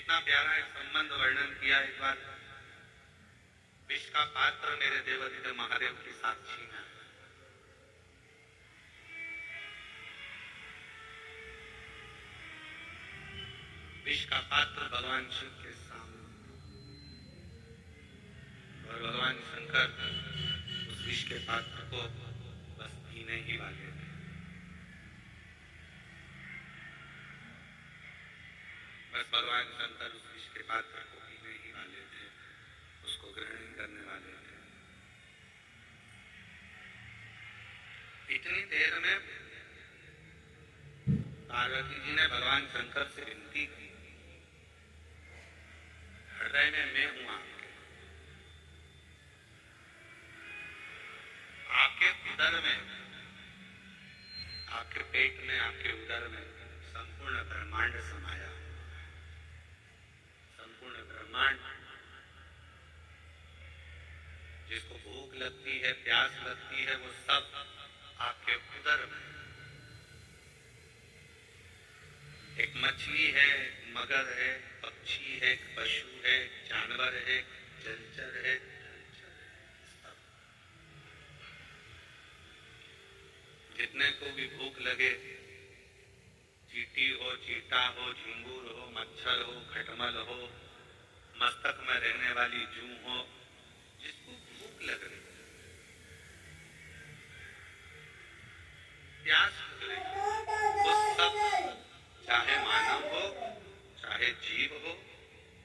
कितना प्यारा एक संबंध वर्णन किया एक बार। विष का पात्र मेरे देवादिदेव महादेव की साक्षी में, विष का पात्र भगवान शिव के सामने, और भगवान शंकर उस विष के पात्र को बस पीने ही वाले थे। बस भगवान शंकर उस विष के पात्र को पीने ही वाले थे, उसको ग्रहण करने वाले थे। इतनी देर में पार्वती जी ने भगवान शंकर से विनती की, हृदय में मैं हूं आपके, आपके उदर में, आपके पेट में, आपके उदर में संपूर्ण ब्रह्मांड समाया। संपूर्ण ब्रह्मांड, जिसको भूख लगती है, प्यास लगती है, वो सब आपके उदर में। एक मछली है, एक मगर है, पक्षी है, एक पशु है, एक जानवर है, एक जलचर है, सब। जितने को भी भूख लगे, चींटी हो, चीता हो, झिंगुर हो, मच्छर हो, खटमल हो, मस्तक में रहने वाली जू हो, जिसको भूख लग रही, प्यास लग रही, वो सब, चाहे मानव हो, चाहे जीव हो,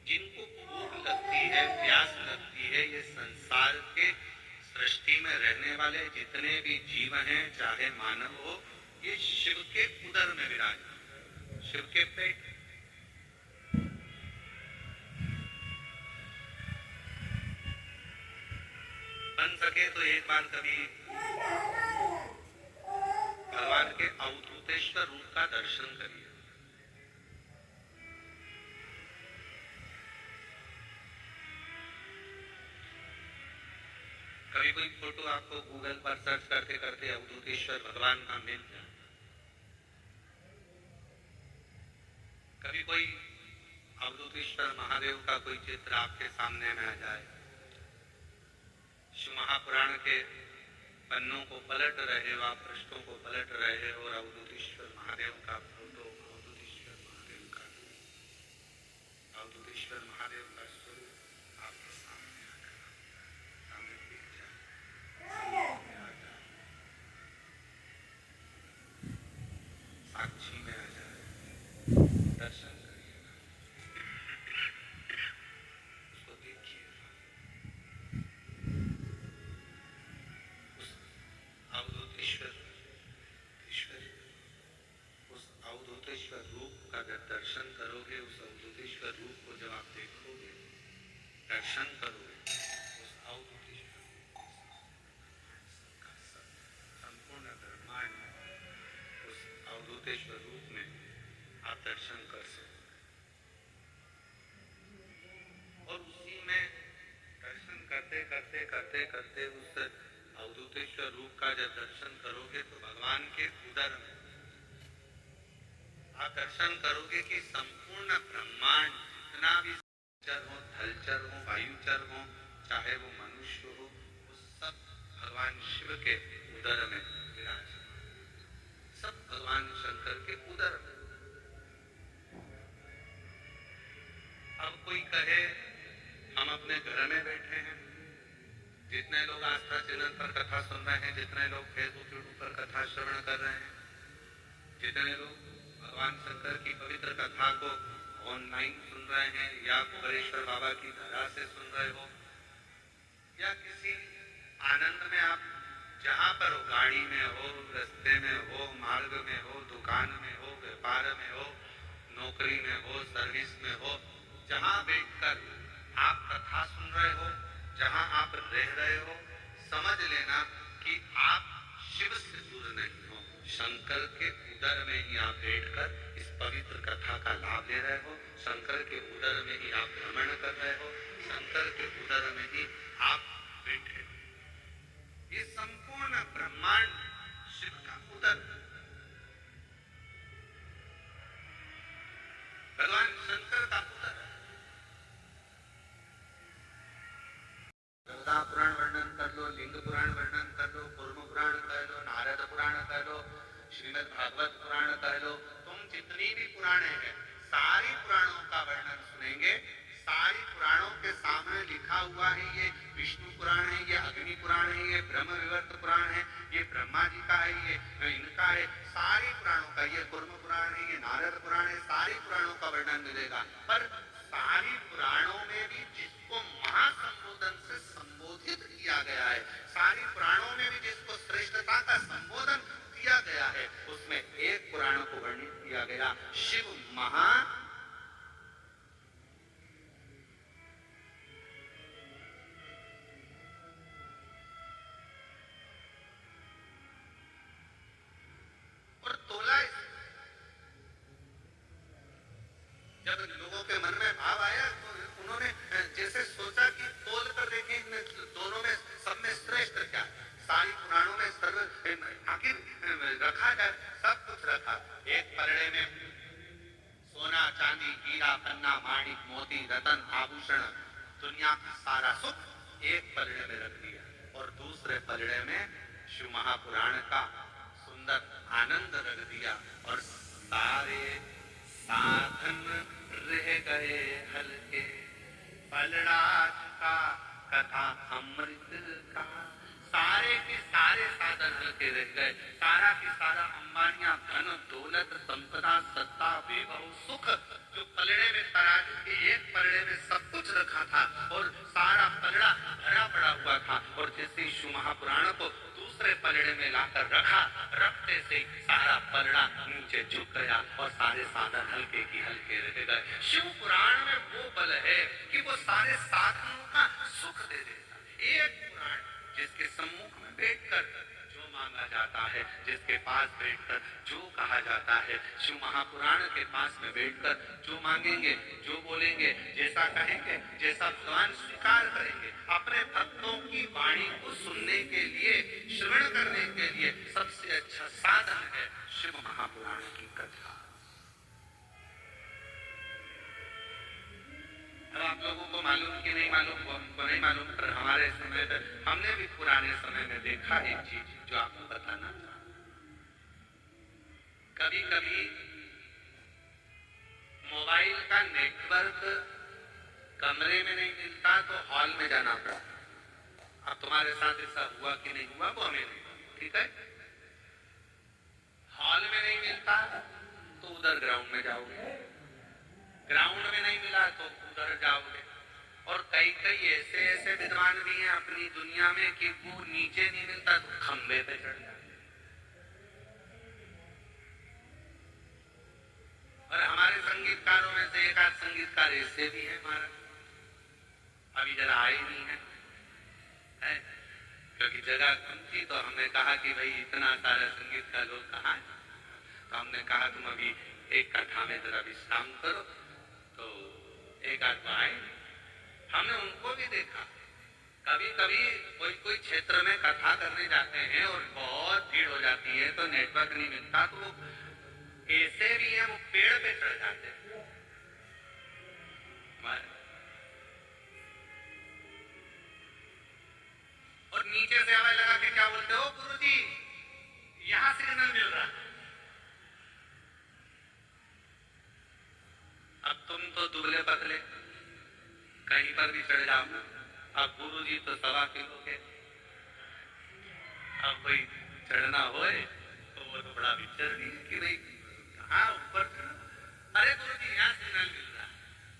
जिनको भूख लगती है, प्यास लगती है, ये संसार के सृष्टि में रहने वाले जितने भी जीव हैं, चाहे मानव हो, ये शिव के उदर में विराजमान, शिव के पेट। बन सके तो एक बार कभी भगवान के अवधूतेश्वर रूप का दर्शन करिए। कभी कोई फोटो आपको गूगल पर सर्च करते करते अवधूतेश्वर भगवान का मिल जाए, कभी कोई अवधूतेश्वर महादेव का कोई चित्र आपके सामने में आ जाए, शिव महापुराण के पन्नों को पलट रहे हो, आप पृष्ठों को पलट रहे हो और अवधूतेश्वर महादेव का फोटो, अवधूतेश्वर महादेव का, अवधूतेश्वर महादेव का स्वरूप आपके सामने आकर सामने दिख जाए, साक्षी में आ जाए, दर्शन करिए, उसको देखिए। उस अवधूतेश्वर रूप का जब दर्शन करोगे, उस अवधूतेश्वर रूप को जब आप देखोगे, दर्शन करोगे, उस अवधूतेश्वर संपूर्ण ब्रह्मांड, उस अवधूतेश्वर रूप में आप दर्शन कर सकते, और उसी में दर्शन करते करते करते करते उस अवधूतेश्वर रूप का जब दर्शन करोगे तो भगवान के उदर में आप दर्शन करोगे कि संपूर्ण ब्रह्मांड, जितना भी चर हो, थलचर हो, वायुचर हो, चाहे वो मनुष्य हो, वो सब भगवान शिव के उदर में विराजमान, सब भगवान शंकर के उदर में। अब कोई कहे हम अपने घर में बैठे हैं, जितने लोग आस्था चैनल पर कथा सुन रहे हैं, जितने लोग फेसबुक यूट्यूब पर कथा श्रवण कर रहे हैं, जितने लोग भगवान शंकर की पवित्र कथा को ऑनलाइन सुन रहे हैं या कुबेरेश्वर बाबा की धारा से सुन रहे हो, या किसी आनंद में आप जहां पर हो, गाड़ी में हो, रास्ते में हो, मार्ग में हो, दुकान में हो, व्यापार में हो, नौकरी में हो, सर्विस में हो, जहां बैठकर आप कथा सुन रहे हो, जहां आप रह रहे हो, समझ लेना कि आप शिव से दूर नहीं हो, शंकर के उदर में ही आप बैठकर इस पवित्र कथा का लाभ ले रहे हो, शंकर के उदर में ही आप भ्रमण कर रहे हो, शंकर के उदर में ही आप बैठे हो। ये संपूर्ण ब्रह्मांड शिव का उदर, भगवान शंकर का उदर है। श्रीमद् भागवत पुराण कह लो, तुम जितनी भी पुराणे हैं सारी पुराणों का वर्णन सुनेंगे। सारी पुराणों के सामने लिखा हुआ है, ये विष्णु पुराण है, ये अग्नि पुराण है, ये ब्रह्म विवर्त पुराण है, ये ब्रह्मा जी का है, ये इनका है, सारी पुराणों का, ये कूर्म पुराण है, ये नारद पुराण है, सारी पुराणों का वर्णन मिलेगा। पर सारी पुराणों में भी जिसको महासंबोधन से संबोधित किया गया है, सारी पुराणों में भी जिसको श्रेष्ठता का संबोधन किया गया है, उसमें एक पुराण को वर्णित किया गया, शिव महा और तोला। जब लोगों के मन में भाव आया तो उन्होंने जैसे सोचा कि तोल कर देखें इन दोनों में सब में श्रेष्ठ क्या, सारी पुराणों में सर्व आखिर रखा जाए, सब कुछ रखा। एक पलड़े में सोना चांदी हीरा पन्ना माणिक मोती रतन आभूषण दुनिया का सारा सुख एक पलड़े में रख दिया, और दूसरे पलड़े में शिव महापुराण का सुंदर आनंद रख दिया, और सारे साधन रह गए हल्के, पलड़ा का कथा अमृत का, सारे के सारे साधन हल्के रह गए। सारा के सारा अंबानियां धन दौलत संपदा सत्ता वैभव सुख जो पलड़े में तराजू के एक पलड़े में सब कुछ रखा था, और सारा पलड़ा भरा पड़ा हुआ था, और जैसे शिव महापुराण को दूसरे पलड़े में लाकर रखा, रखते से सारा पलड़ा नीचे झुक गया और सारे साधन हल्के की हल्के रह गए। शिव पुराण में वो बल है कि वो सारे साधनों का सुख दे देता। एक पुराण जिसके सम्मुख में बैठकर जो मांगा जाता है, जिसके पास बैठकर जो कहा जाता है, शिव महापुराण के पास में बैठकर जो मांगेंगे, जो बोलेंगे, जैसा कहेंगे, जैसा भगवान स्वीकार करेंगे। अपने भक्तों की वाणी को सुनने के लिए, श्रवण करने के लिए सबसे अच्छा साधन है शिव महापुराण की कथा। अब आप लोगों को मालूम कि नहीं मालूम, हमको नहीं मालूम, पर हमारे समय में हमने भी पुराने समय में देखा एक चीज जो आपको बताना था। कभी कभी मोबाइल का नेटवर्क कमरे में नहीं मिलता तो हॉल में जाना पड़ा। अब तुम्हारे साथ ऐसा हुआ कि नहीं हुआ वो हमें नहीं, ठीक है। हॉल में नहीं मिलता तो उधर ग्राउंड में जाओगे, ग्राउंड में नहीं मिला तो उधर जाओगे, और कई कई ऐसे ऐसे विद्वान भी हैं अपनी दुनिया में कि वो नीचे नहीं मिलता तो खंबे पे चढ़ जाते। और हमारे संगीतकारों में से एक आध संगीतकार ऐसे भी हैं हमारा, अभी जरा आए नहीं है, क्योंकि जगह कम थी, तो हमने कहा कि भाई इतना सारा संगीत का लोग कहाँ है, तो हमने कहा तुम अभी एक कथा में जरा विश्राम करो, तो एक आध आए। हमने उनको भी देखा, कभी कभी कोई कोई क्षेत्र में कथा करने जाते हैं और बहुत भीड़ हो जाती है तो नेटवर्क नहीं मिलता, तो वो ऐसे भी हैं, वो पेड़ पे चढ़ जाते हैं। और नीचे से आवाज लगा के क्या बोलते हो, गुरुजी यहां सिग्नल मिल रहा। अब तुम तो दुबले पतले कहीं पर भी चढ़ जाओ, अब गुरुजी तो 1.25 किलो के, अब कोई चढ़ना होए तो वो तो बड़ा विचर नहीं है कि भाई कहाँ ऊपर चढ़ना। अरे गुरुजी यहाँ सिग्नल मिल रहा,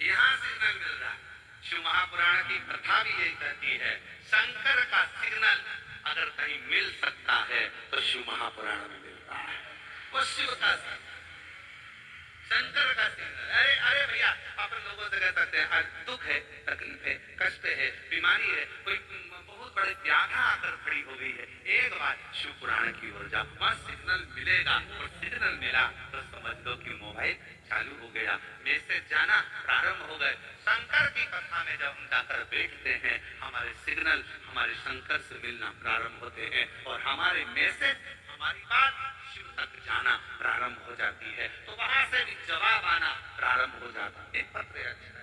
यहाँ सिग्नल मिल रहा। शिव महापुराण की कथा भी यही कहती है, शंकर का सिग्नल अगर कहीं मिल सकता है तो शिव महापुराण में मिलता है। वो शिव का शंकर का सिग्नल। अरे अरे भैया अपन लोगों से कह सकते हैं दुख है, तकलीफ है, कष्ट है, बीमारी है, कोई बहुत बड़े व्याधा आकर खड़ी हो गई है, एक बार शिव पुराण की ओर जाओ, वहां सिग्नल मिलेगा। और सिग्नल मिला तो समझ लो कि मोबाइल चालू हो गया, मैसेज जाना प्रारंभ हो गए। शंकर की कथा में जब हम जाकर बैठते हैं, हमारे सिग्नल हमारे शंकर से मिलना प्रारंभ होते हैं, और हमारे मैसेज, हमारी बात शिव तक जाना प्रारंभ हो जाती है, तो वहां से भी जवाब आना प्रारंभ हो जाता है। पत्र अच्छा है।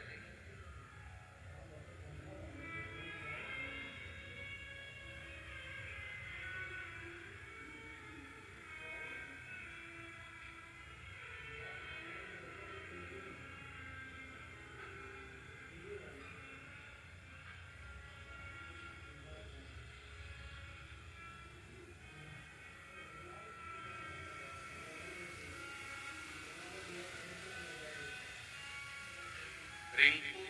रिंकू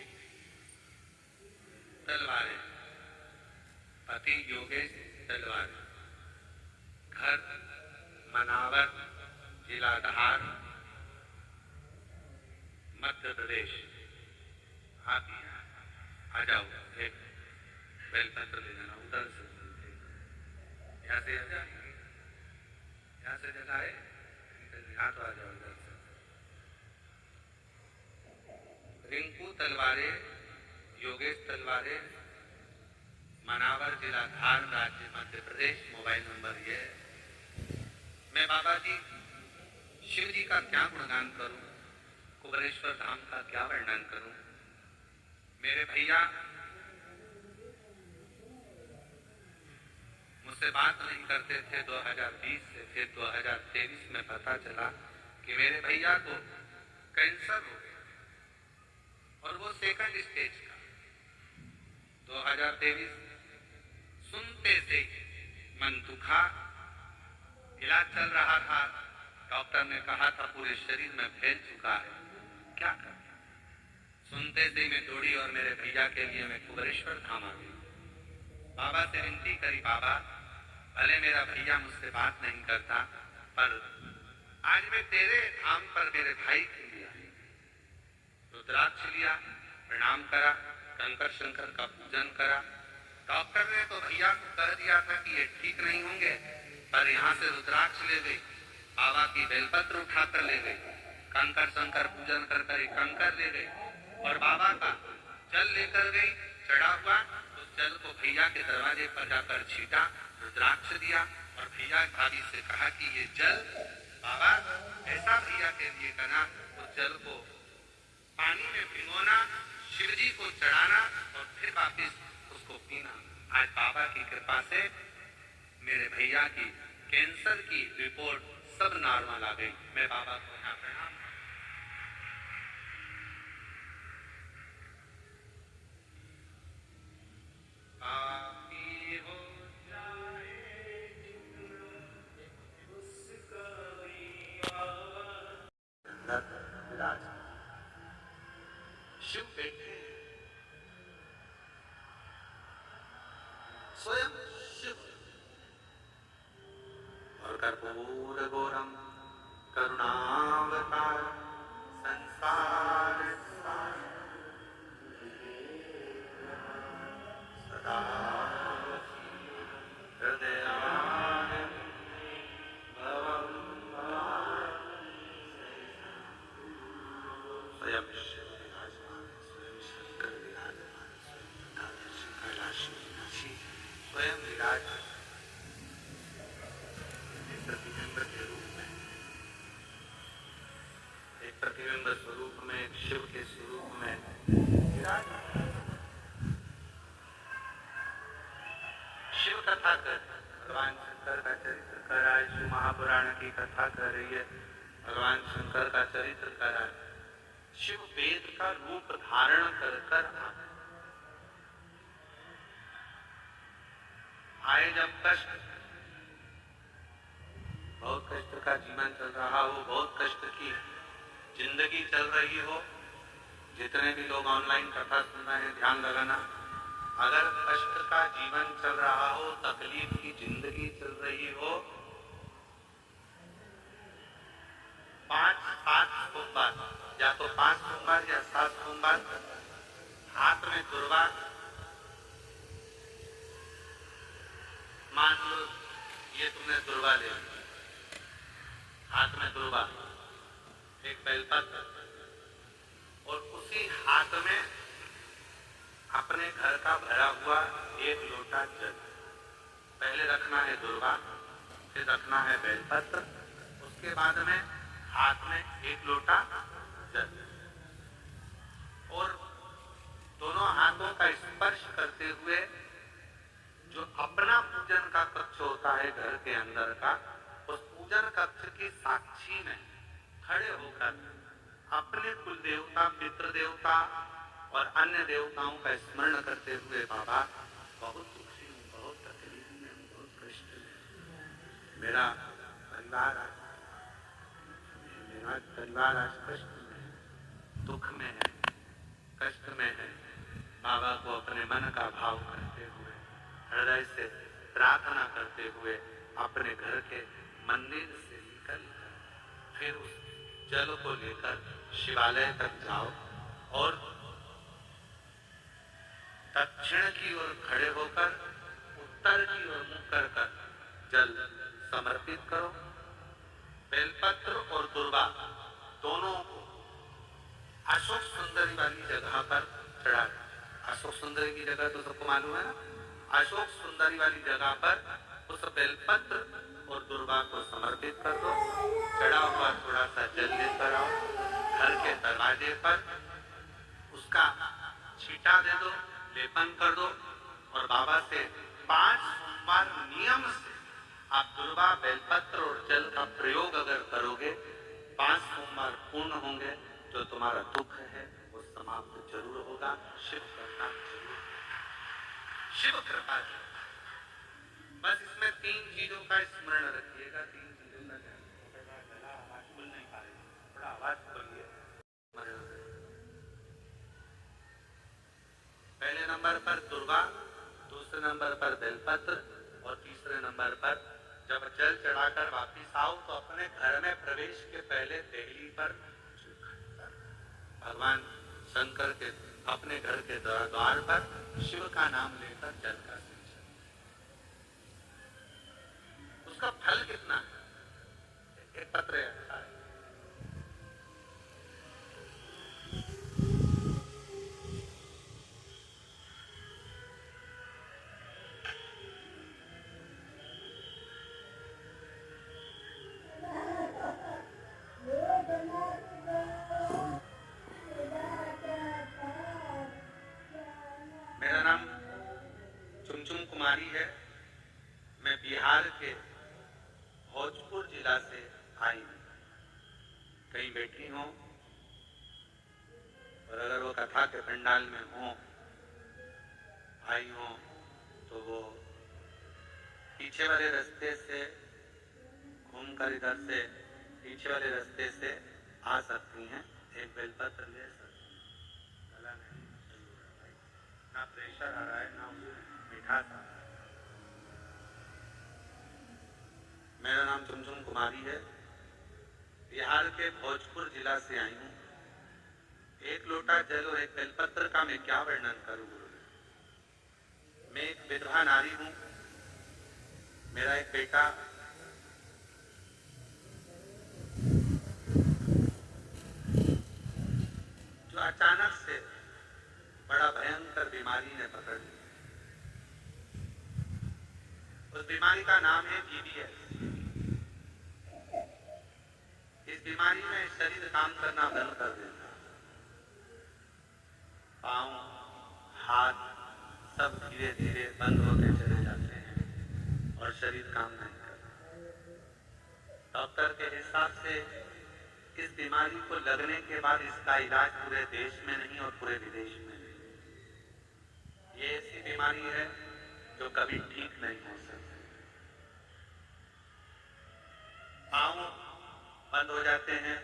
तलवारे, पति योगेश तलवारे, घर मनावर, जिला धार, मध्य प्रदेश। आप आ जाओ, एक बेलपत्र ले जाना उधर से, यहाँ से आ जाएंगे, यहाँ से जगह है, यहाँ तो आ जाओ इधर से। रिंकू तलवारे, योगेश तलवारे, मनावर, जिला धार, राज्य मध्य प्रदेश, मोबाइल नंबर ये है। मैं बाबा जी शिव जी का क्या गुणगान करूं, कुबेरेश्वर धाम का क्या वर्णन करूं। मेरे भैया मुझसे बात नहीं करते थे 2020 से, फिर 2023 में पता चला कि मेरे भैया को कैंसर हो गया और वो सेकंड स्टेज का। 2023 सुनते से मन दुखा, इलाज चल रहा था, डॉक्टर ने कहा था पूरे शरीर में फैल चुका है, क्या कर। सुनते से मैं दौड़ी और मेरे भैया के लिए मैं कुबेरेश्वर धाम आ गई। बाबा से विनती करी, बाबा भले मेरा भैया मुझसे बात नहीं करता, पर आज मैं तेरे धाम पर मेरे भाई के लिए आई। रुद्राक्ष लिया, प्रणाम करा, कंकर शंकर का पूजन करा। डॉक्टर ने तो भैया को कह दिया था कि ये ठीक नहीं होंगे, पर यहाँ से रुद्राक्ष ले गई, बाबा की बेलपत्र उठाकर ले गई, कंकर शंकर पूजन कर कर कंकर ले गई और बाबा का जल लेकर गई, चढ़ा हुआ। उस जल को भैया के दरवाजे पर जाकर छीटा, रुद्राक्ष दिया और भैया भाभी से कहा कि ये जल बाबा ऐसा भैया के लिए करना, उस जल को पानी में भिगोना, शिव जी को चढ़ाना और फिर वापिस उसको पीना। आज बाबा की कृपा से मेरे भैया की कैंसर की रिपोर्ट सब नॉर्मल आ गई। मैं बाबा को यहाँ प्रणाम। शिव बैठे स्वयं शिव और कर्पूर गौरम करुणावतार संसार सदा हृदयानंद भवं स्वयं शिव विराजमान, स्वयं शंकर विराजमान, स्वयं कैलाश निवासी स्वयं विराजमान प्रतिबिंब के रूप में, एक प्रतिबिंब स्वरूप में, एक शिव के स्वरूप में विराजमान। शिव कथा कर, भगवान शंकर का चरित्र कर, आज शिव महापुराण की कथा कर रही है, भगवान शंकर का चरित्र कर रहा है। शिव वेद का रूप धारण कर कर आए जब कष्ट, बहुत कष्ट का जीवन चल रहा हो, बहुत कष्ट की जिंदगी चल रही हो, जितने भी लोग ऑनलाइन कथा सुन रहे हैं ध्यान लगाना, अगर कष्ट का जीवन चल रहा हो, तकलीफ की जिंदगी चल रही हो, 5-7 सोमवार, या तो 5 सोमवार या 7 सोमवार, हाथ में दुर्वा, मान लो ये तुमने दुर्वा ले ली, हाथ में दुर्वा, एक बेलपत्र और उसी हाथ में अपने घर का भरा हुआ 1 लोटा जल। पहले रखना है दुर्वा, फिर रखना है बेलपत्र, उसके बाद में हाथ में 1 लोटा जल और दोनों हाथों का स्पर्श करते हुए जो अपना पूजन का कक्ष होता है घर के अंदर का, उस पूजन कक्ष की साक्षी में खड़े होकर अपने कुल देवता, पितृ देवता और अन्य देवताओं का स्मरण करते हुए, बाबा बहुत दुखी हूँ, बहुत तकलीफ में हूँ, बहुत कष्ट में, मेरा परिवार आज कष्ट में, दुख में है, कष्ट में है, बाबा को अपने मन का भाव करते हुए, हृदय से प्रार्थना करते हुए अपने घर के मंदिर से निकल फिर उस जल को लेकर शिवालय तक जाओ और दक्षिण की ओर खड़े होकर उत्तर की ओर मुख कर जल समर्पित करो। बेलपत्र और दुर्वा दोनों को अशोक सुंदरी वाली जगह पर चढ़ा। अशोक सुंदरी की जगह तो सबको मालूम है ना। अशोक सुंदरी वाली जगह पर उस बेलपत्र और दुर्वा को समर्पित कर दो। चढ़ा हुआ थोड़ा सा जल लेकर आओ, घर के दरवाजे पर उसका छींटा दे दो, लेपन कर दो और बाबा से 5 सोमवार नियम से आप दुर्वा, बेलपत्र और जल का प्रयोग अगर करोगे 5 सोमवार पूर्ण होंगे। जो तुम्हारा दुख है वो समाप्त जरूर होगा। शिव करना जरूर, शिव कृपा। बस इसमें 3 चीजों का स्मरण रखिएगा। 3 चीजों का गला आवाज खुल नहीं पा रही, थोड़ा आवाज खोलिए। पहले नंबर पर दुर्वा, दूसरे नंबर पर बेलपत्र और तीसरे नंबर पर जब जल चढ़ाकर वापिस आओ तो अपने घर में प्रवेश के पहले देहली पर भगवान शंकर के अपने घर के द्वार पर शिव का नाम लेकर जल का सिंचन। उसका फल कितना है? एक पत्र है। मेरा नाम चुमचुम कुमारी है। मैं बिहार के भोजपुर जिला से आई हूँ। कहीं बैठी हूँ और अगर वो कथा के पंडाल में हो आई हो तो वो पीछे वाले रास्ते से घूमकर इधर से पीछे वाले रास्ते से आ सकती हैं। एक बेलपत्र ले सकती हैं। गला नहीं सही हो रहा भाई, ना प्रेशर आ रहा है ना मिठास आ रहा है। मेरा नाम चुमचुम कुमारी है। बिहार के भोजपुर जिला से आई हूँ। एक लोटा जल और एक बेलपत्र का मैं क्या वर्णन करूँ। मैं एक विधवा नारी हूँ। मेरा एक बेटा जो अचानक से बड़ा भयंकर बीमारी ने पकड़ लिया। उस बीमारी का नाम है GBS। इस बीमारी में शरीर काम करना बंद कर देता, पांव, हाथ सब धीरे धीरे बंद होते चले जाते हैं और शरीर काम नहीं करता। डॉक्टर के हिसाब से इस बीमारी को लगने के बाद इसका इलाज पूरे देश में नहीं और पूरे विदेश में नहीं। ये ऐसी बीमारी है जो कभी ठीक नहीं हो सकती। पांव बंद हो जाते हैं,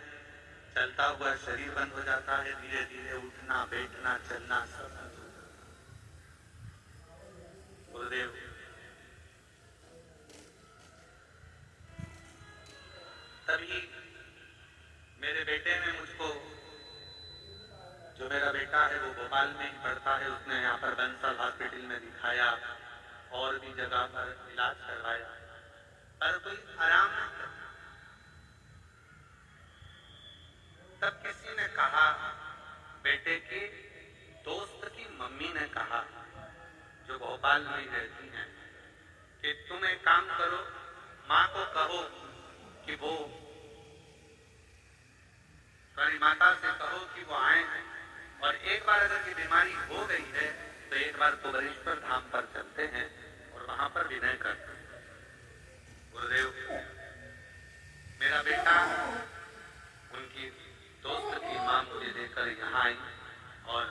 चलता हुआ शरीर बंद हो जाता है, धीरे धीरे उठना, बैठना, चलना सब बंद हो जाता है। गुरुदेव तभी मेरे बेटे ने मुझको, जो मेरा बेटा है वो भोपाल में ही पढ़ता है, उसने यहाँ पर बंसल हॉस्पिटल में दिखाया और भी जगह पर इलाज करवाया पर कोई आराम नहीं करता। तब किसी ने कहा, बेटे की दोस्त की मम्मी ने कहा जो भोपाल में ही रहती हैं कि तुम एक काम करो, माँ को कहो कि वो तुम्हारी माता से कहो कि वो आए और एक बार अगर की बीमारी हो गई है तो एक बार कुबरेश्वर धाम पर चलते हैं और वहां पर विनय करते हैं। गुरुदेव मेरा बेटा उनकी दोस्त की मां मुझे लेकर यहाँ आई और